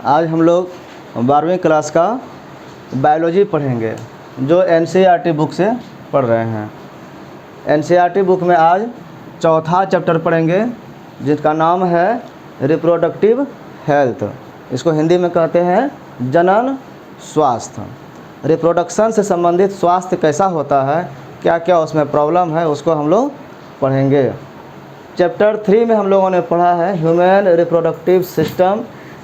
आज हम लोग 12वीं क्लास का बायोलॉजी पढ़ेंगे जो एनसीईआरटी बुक से पढ़ रहे हैं। एनसीईआरटी बुक में आज चौथा चैप्टर पढ़ेंगे जिसका नाम है रिप्रोडक्टिव हेल्थ। इसको हिंदी में कहते हैं जनन स्वास्थ्य। रिप्रोडक्शन से संबंधित स्वास्थ्य कैसा होता है, क्या क्या उसमें प्रॉब्लम है, उसको हम लोग पढ़ेंगे। चैप्टर 3 में हम लोगों ने पढ़ा है human reproductive system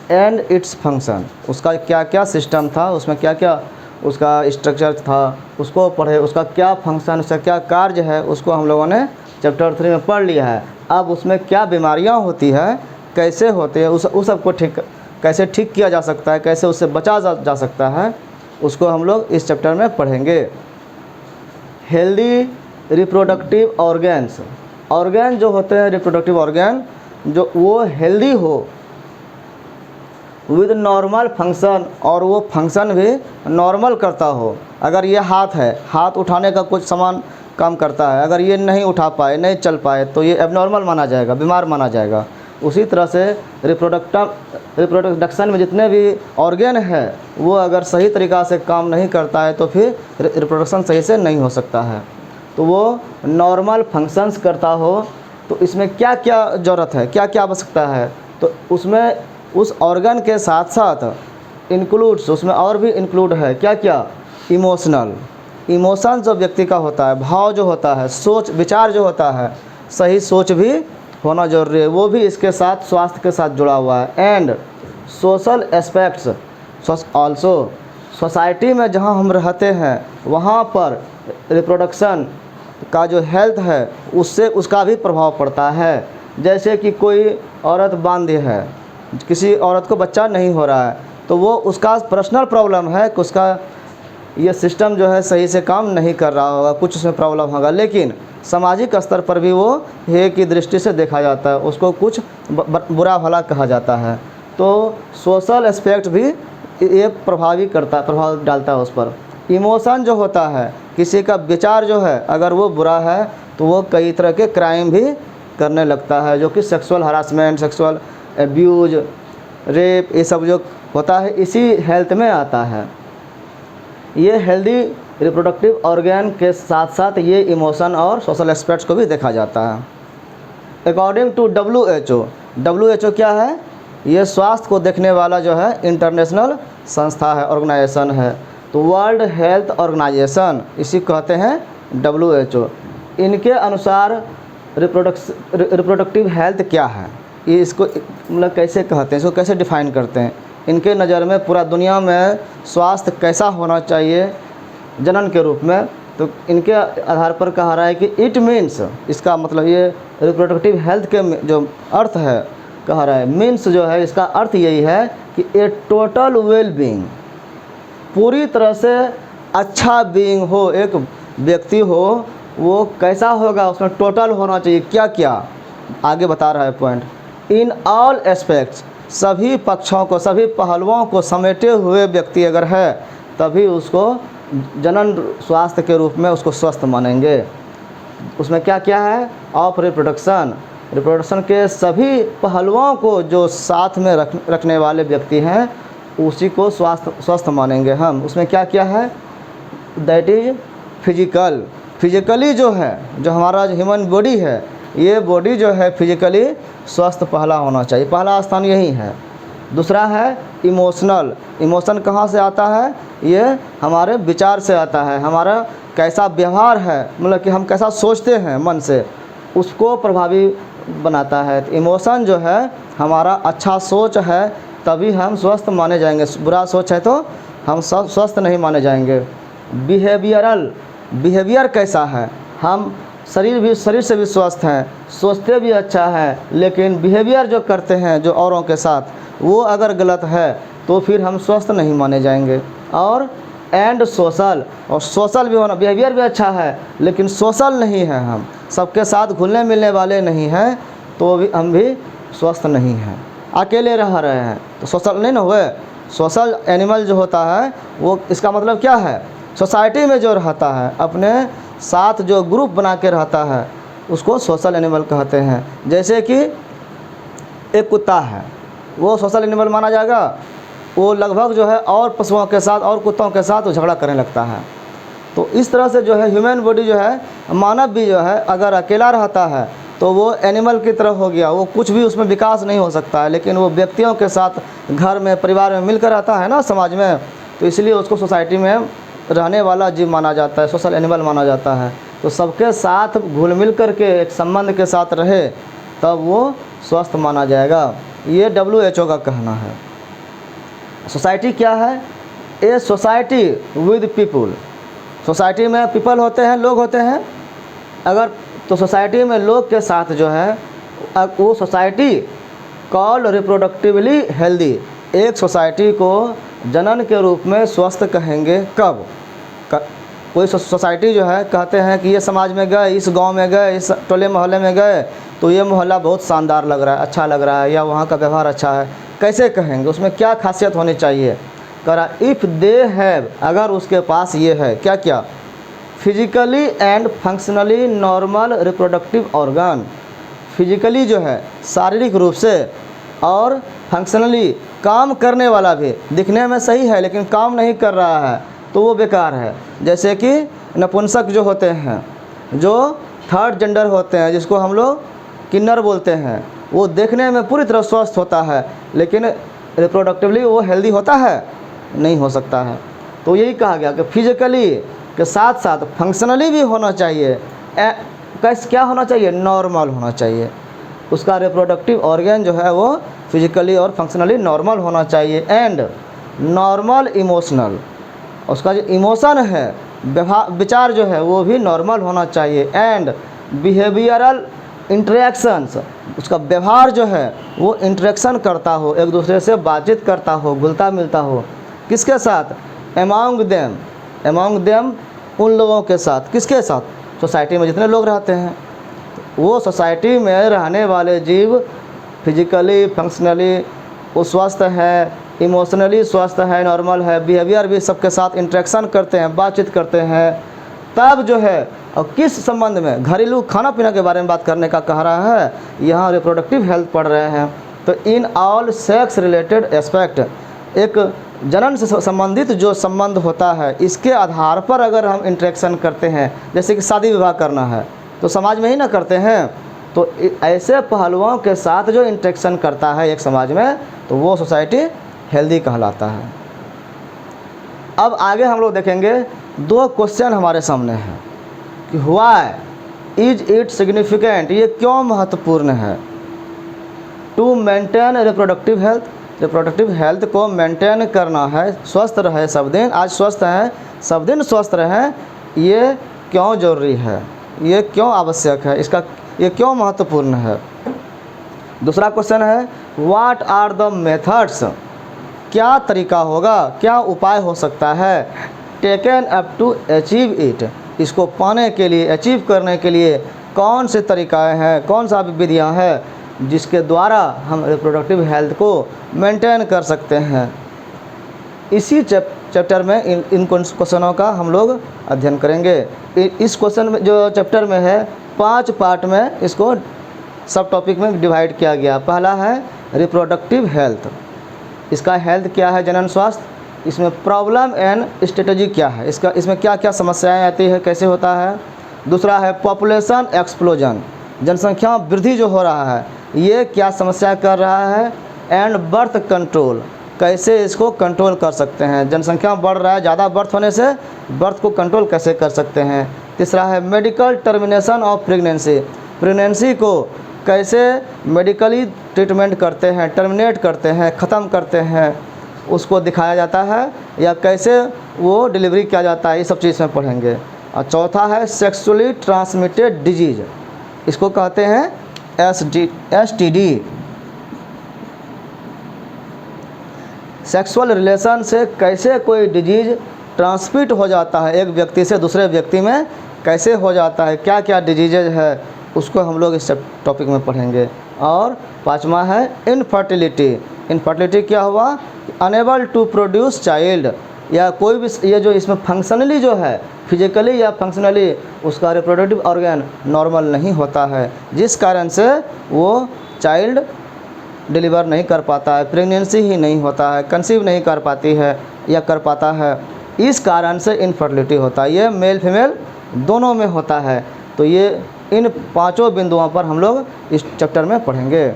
and its function. उसका क्या क्या सिस्टम था, उसमें क्या क्या उसका स्ट्रक्चर था, उसको पढ़े। उसका क्या फंक्शन, उसका क्या कार्य है, उसको हम लोगों ने चैप्टर 3 में पढ़ लिया है। अब उसमें क्या बीमारियां होती है, कैसे होते हैं, उस सबको कैसे ठीक किया जा सकता है, कैसे उससे बचा जा सकता है, उसको हम लोग इस चैप्टर में पढ़ेंगे। Healthy reproductive organs. ऑर्गेन जो होते हैं रिप्रोडक्टिव ऑर्गेन, जो वो हेल्दी हो विद नॉर्मल फंक्शन, और वो फंक्शन भी नॉर्मल करता हो। अगर ये हाथ है, हाथ उठाने का कुछ सामान काम करता है, अगर ये नहीं उठा पाए, नहीं चल पाए, तो ये एबनॉर्मल माना जाएगा, बीमार माना जाएगा। उसी तरह से रिप्रोडक्शन में जितने भी ऑर्गेन है वो अगर सही तरीक़ा से काम नहीं करता है तो फिर रिप्रोडक्शन सही से नहीं हो सकता है। तो वो नॉर्मल फंक्शंस करता हो तो इसमें क्या क्या ज़रूरत है, क्या क्या आवश्यकता है, तो उसमें उस ऑर्गन के साथ साथ इंक्लूड्स, उसमें और भी इंक्लूड है क्या क्या, इमोशन जो व्यक्ति का होता है, भाव जो होता है, सोच विचार जो होता है, सही सोच भी होना जरूरी है, वो भी इसके साथ स्वास्थ्य के साथ जुड़ा हुआ है। And social aspects also. Society में जहाँ हम रहते हैं वहाँ पर रिप्रोडक्शन का जो हेल्थ है उससे उसका भी प्रभाव पड़ता है। जैसे कि कोई औरत बांझ है, किसी औरत को बच्चा नहीं हो रहा है, तो वो उसका पर्सनल प्रॉब्लम है कि उसका ये सिस्टम जो है सही से काम नहीं कर रहा होगा, कुछ उसमें प्रॉब्लम होगा, लेकिन सामाजिक स्तर पर भी वो हे की दृष्टि से देखा जाता है, उसको कुछ बुरा भला कहा जाता है। तो सोशल एस्पेक्ट भी ये प्रभाव डालता है उस पर। इमोशन जो होता है, किसी का विचार जो है अगर वो बुरा है तो वो कई तरह के क्राइम भी करने लगता है, जो कि sexual harassment, sexual abuse, rape, ये सब जो होता है इसी हेल्थ में आता है। ये हेल्दी रिप्रोडक्टिव ऑर्गेन के साथ साथ ये इमोशन और सोशल एस्पेक्ट्स को भी देखा जाता है। अकॉर्डिंग टू WHO क्या है, ये स्वास्थ्य को देखने वाला जो है इंटरनेशनल संस्था है, ऑर्गेनाइजेशन है। तो वर्ल्ड हेल्थ ऑर्गेनाइजेशन इसी कहते हैं WHO। इनके अनुसार रिप्रोडक्टिव हेल्थ क्या है, ये इसको मतलब कैसे कहते हैं, इसको कैसे डिफ़ाइन करते हैं। इनके नज़र में पूरा दुनिया में स्वास्थ्य कैसा होना चाहिए जनन के रूप में, तो इनके आधार पर कहा रहा है कि इट मीन्स, इसका मतलब ये रिप्रोडक्टिव हेल्थ के जो अर्थ है कहा रहा है, मीन्स जो है इसका अर्थ यही है कि ए टोटल वेल बीइंग, पूरी तरह से अच्छा बीइंग हो, एक व्यक्ति हो, वो कैसा होगा, उसमें टोटल होना चाहिए क्या क्या, आगे बता रहा है पॉइंट। इन ऑल एस्पेक्ट्स, सभी पक्षों को, सभी पहलुओं को समेटे हुए व्यक्ति अगर है तभी उसको जनन स्वास्थ्य के रूप में उसको स्वस्थ मानेंगे। उसमें क्या क्या है, ऑफ रिप्रोडक्शन के सभी पहलुओं को जो साथ में रखने वाले व्यक्ति हैं उसी को स्वस्थ मानेंगे हम। उसमें क्या क्या है, दैट इज फिजिकली जो है, जो हमारा जो ह्यूमन बॉडी है, ये बॉडी जो है फिजिकली स्वस्थ पहला होना चाहिए, पहला स्थान यही है। दूसरा है इमोशन कहाँ से आता है, ये हमारे विचार से आता है, हमारा कैसा व्यवहार है, मतलब कि हम कैसा सोचते हैं मन से, उसको प्रभावी बनाता है। इमोशन जो है हमारा अच्छा सोच है तभी हम स्वस्थ माने जाएंगे, बुरा सोच है तो हम स्वस्थ नहीं माने जाएंगे। बिहेवियर कैसा है, हम शरीर से भी स्वस्थ हैं, सोचते भी अच्छा है, लेकिन बिहेवियर जो करते हैं जो औरों के साथ वो अगर गलत है तो फिर हम स्वस्थ नहीं माने जाएंगे। और एंड सोशल भी होना, बिहेवियर भी अच्छा है लेकिन सोशल नहीं है, हम सबके साथ घुलने मिलने वाले नहीं हैं तो भी हम भी स्वस्थ नहीं हैं, अकेले रह रहे हैं तो सोशल नहीं ना हुए। सोशल एनिमल जो होता है वो, इसका मतलब क्या है, सोसाइटी में जो रहता है, अपने साथ जो ग्रुप बना के रहता है उसको सोशल एनिमल कहते हैं। जैसे कि एक कुत्ता है, वो सोशल एनिमल माना जाएगा, वो लगभग जो है और पशुओं के साथ और कुत्तों के साथ वो झगड़ा करने लगता है। तो इस तरह से जो है ह्यूमन बॉडी जो है, मानव भी जो है अगर अकेला रहता है तो वो एनिमल की तरह हो गया, वो कुछ भी उसमें विकास नहीं हो सकता है। लेकिन वो व्यक्तियों के साथ घर में परिवार में मिलकर रहता है ना समाज में, तो इसलिए उसको सोसाइटी में रहने वाला जीव माना जाता है, सोशल एनिमल माना जाता है। तो सबके साथ घुल मिल कर के एक संबंध के साथ रहे तब वो स्वस्थ माना जाएगा, ये WHO का कहना है। सोसाइटी क्या है? A society with people. Society में पीपल होते हैं, लोग होते हैं। अगर तो सोसाइटी में लोग के साथ जो है वो सोसाइटी कॉल्ड रिप्रोडक्टिवली हेल्दी। एक सोसाइटी को जनन के रूप में स्वस्थ कहेंगे कब? कोई सोसाइटी जो है कहते हैं कि ये समाज में गए, इस गांव में गए, इस टोले मोहल्ले में गए तो ये मोहल्ला बहुत शानदार लग रहा है, अच्छा लग रहा है, या वहाँ का व्यवहार अच्छा है। कैसे कहेंगे? उसमें क्या खासियत होनी चाहिए? करा इफ़ दे हैव, अगर उसके पास ये है क्या क्या? Physically and functionally normal reproductive organ. Physically जो है शारीरिक रूप से और फंक्शनली काम करने वाला भी, दिखने में सही है लेकिन काम नहीं कर रहा है तो वो बेकार है। जैसे कि नपुंसक जो होते हैं, जो थर्ड जेंडर होते हैं, जिसको हम लोग किन्नर बोलते हैं, वो देखने में पूरी तरह स्वस्थ होता है लेकिन रिप्रोडक्टिवली वो हेल्दी होता है? नहीं हो सकता है। तो यही कहा गया कि फिजिकली के साथ साथ फंक्शनली भी होना चाहिए। कैसे क्या होना चाहिए? नॉर्मल होना चाहिए। उसका रिप्रोडक्टिव ऑर्गन जो है वो फिजिकली और फंक्शनली नॉर्मल होना चाहिए। एंड नॉर्मल इमोशनल, उसका जो इमोशन है, विचार जो है वो भी नॉर्मल होना चाहिए। एंड बिहेवियरल इंटरेक्शंस, उसका व्यवहार जो है वो इंटरेक्शन करता हो, एक दूसरे से बातचीत करता हो, घुलता मिलता हो। किसके साथ? एमॉन्ग देम, उन लोगों के साथ। किसके साथ? सोसाइटी में जितने लोग रहते हैं, वो सोसाइटी में रहने वाले जीव फिजिकली फंक्शनली वो स्वस्थ है, इमोशनली स्वस्थ है, नॉर्मल है, बिहेवियर भी सबके साथ इंटरेक्शन करते हैं, बातचीत करते हैं, तब जो है। और किस संबंध में? घरेलू खाना पीना के बारे में बात करने का कह रहा है, यहाँ रिप्रोडक्टिव हेल्थ पढ़ रहे हैं। तो in all sex related aspect, एक जनन से संबंधित जो संबंध होता है, इसके आधार पर अगर हम इंटरेक्शन करते हैं, जैसे कि शादी विवाह करना है तो समाज में ही ना करते हैं, तो ऐसे पहलुओं के साथ जो इंटरेक्शन करता है एक समाज में, तो वो सोसाइटी हेल्दी कहलाता है। अब आगे हम लोग देखेंगे, दो क्वेश्चन हमारे सामने हैं कि व्हाई इज इट सिग्निफिकेंट, ये क्यों महत्वपूर्ण है, to maintain reproductive health, reproductive health को मेंटेन करना है, स्वस्थ रहे सब दिन, आज स्वस्थ हैं सब दिन स्वस्थ रहें, ये क्यों ज़रूरी है, ये क्यों आवश्यक है, इसका ये क्यों महत्वपूर्ण है। दूसरा क्वेश्चन है व्हाट आर द मेथड्स, क्या तरीका होगा, क्या उपाय हो सकता है, taken up to achieve it, इसको पाने के लिए, अचीव करने के लिए कौन से तरीक़ाएँ हैं, कौन सा विधियाँ हैं जिसके द्वारा हम रिप्रोडक्टिव हेल्थ को मेंटेन कर सकते हैं। इसी चैप्टर में इन क्वेश्चनों का हम लोग अध्ययन करेंगे। इस क्वेश्चन में जो चैप्टर में है 5 पार्ट में इसको सब टॉपिक में डिवाइड किया गया। पहला है रिप्रोडक्टिव हेल्थ, इसका हेल्थ क्या है, जनन स्वास्थ्य, इसमें प्रॉब्लम एंड स्ट्रेटजी क्या है, इसमें क्या क्या समस्याएं आती है, कैसे होता है। दूसरा है पॉपुलेशन एक्सप्लोजन, जनसंख्या वृद्धि जो हो रहा है ये क्या समस्या कर रहा है। एंड बर्थ कंट्रोल, कैसे इसको कंट्रोल कर सकते हैं, जनसंख्या बढ़ रहा है, ज़्यादा बर्थ होने से बर्थ को कंट्रोल कैसे कर सकते हैं। तीसरा है medical termination of pregnancy, pregnancy को कैसे मेडिकली ट्रीटमेंट करते हैं, टर्मिनेट करते हैं, ख़त्म करते हैं, उसको दिखाया जाता है, या कैसे वो डिलीवरी किया जाता है, ये सब चीज़ में पढ़ेंगे। और चौथा है सेक्सुअली ट्रांसमिटेड डिजीज़, इसको कहते हैं STD, सेक्सुअल रिलेशन से कैसे कोई डिजीज़ ट्रांसमिट हो जाता है, एक व्यक्ति से दूसरे व्यक्ति में कैसे हो जाता है, क्या क्या डिजीज़ है, उसको हम लोग इस टॉपिक में पढ़ेंगे। और पाँचवा है इनफर्टिलिटी, इनफर्टिलिटी क्या हुआ, अनेबल टू प्रोड्यूस चाइल्ड, या कोई भी ये जो इसमें फंक्शनली जो है फिजिकली या फंक्शनली उसका रिप्रोडक्टिव ऑर्गन नॉर्मल नहीं होता है, जिस कारण से वो चाइल्ड डिलीवर नहीं कर पाता है, प्रेगनेंसी ही नहीं होता है, कंसीव नहीं कर पाती है या कर पाता है, इस कारण से इनफर्टिलिटी होता है। ये मेल फीमेल दोनों में होता है। तो ये इन 5 बिंदुओं पर हम लोग इस चैप्टर में पढ़ेंगे।